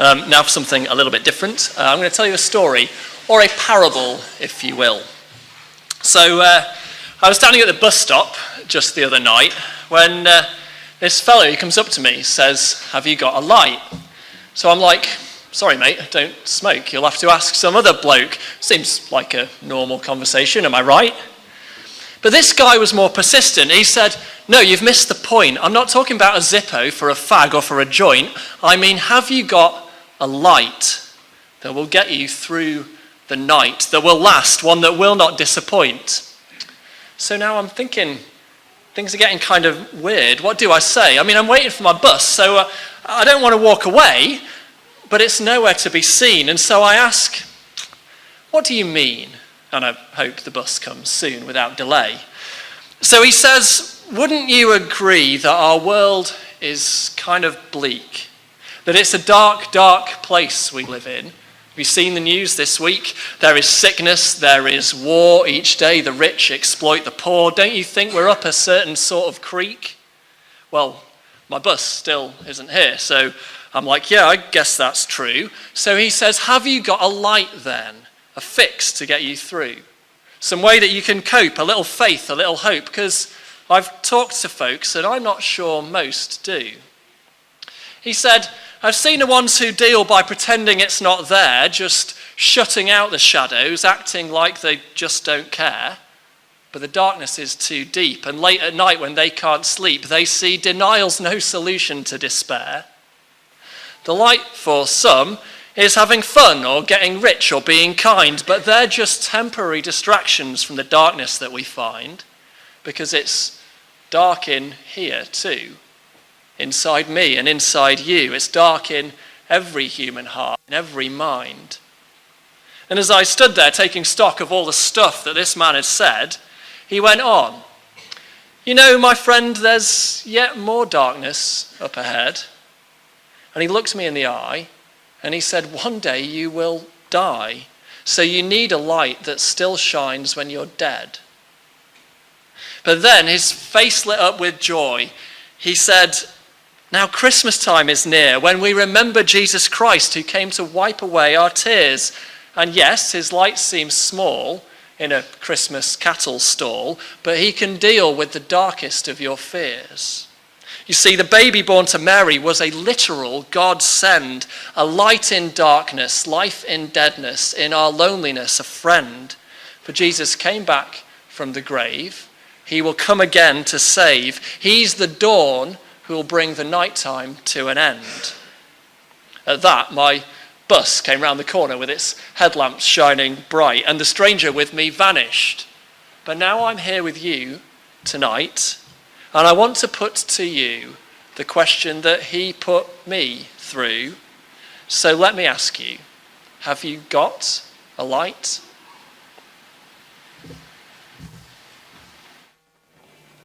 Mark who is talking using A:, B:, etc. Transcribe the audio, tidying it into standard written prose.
A: Now for something a little bit different. I'm going to tell you a story, or a parable, if you will. So I was standing at the bus stop just the other night when this fellow, he comes up to me, says, "Have you got a light?" So I'm like, "Sorry mate, I don't smoke. You'll have to ask some other bloke." Seems like a normal conversation, am I right? But this guy was more persistent. He said, "No, you've missed the point. I'm not talking about a Zippo for a fag or for a joint. I mean, have you got a light that will get you through the night, that will last, one that will not disappoint?" So now I'm thinking, things are getting kind of weird. What do I say? I mean, I'm waiting for my bus, so I don't want to walk away, but it's nowhere to be seen. And so I ask, "What do you mean?" And I hope the bus comes soon without delay. So he says, "Wouldn't you agree that our world is kind of bleak? That it's a dark, dark place we live in? Have you seen the news this week? There is sickness, there is war each day. The rich exploit the poor. Don't you think we're up a certain sort of creek?" Well, my bus still isn't here, so I'm like, "Yeah, I guess that's true." So he says, "Have you got a light then? A fix to get you through? Some way that you can cope, a little faith, a little hope?" Because I've talked to folks and I'm not sure most do. He said, "I've seen the ones who deal by pretending it's not there, just shutting out the shadows, acting like they just don't care. But the darkness is too deep, and late at night when they can't sleep, they see denial's no solution to despair. The light for some is having fun or getting rich or being kind, but they're just temporary distractions from the darkness that we find, because it's dark in here too, inside me and inside you. It's dark in every human heart, in every mind." And as I stood there taking stock of all the stuff that this man had said, he went on, "You know, my friend, there's yet more darkness up ahead." And he looked me in the eye and he said, "One day you will die, so you need a light that still shines when you're dead." But then his face lit up with joy. He said, "Now Christmas time is near, when we remember Jesus Christ who came to wipe away our tears. And yes, his light seems small in a Christmas cattle stall, but he can deal with the darkest of your fears. You see, the baby born to Mary was a literal God send, a light in darkness, life in deadness, in our loneliness, a friend. For Jesus came back from the grave. He will come again to save. He's the dawn who will bring the nighttime to an end." At that, my bus came round the corner with its headlamps shining bright, and the stranger with me vanished. But now I'm here with you tonight, and I want to put to you the question that he put me through. So let me ask you, have you got a light?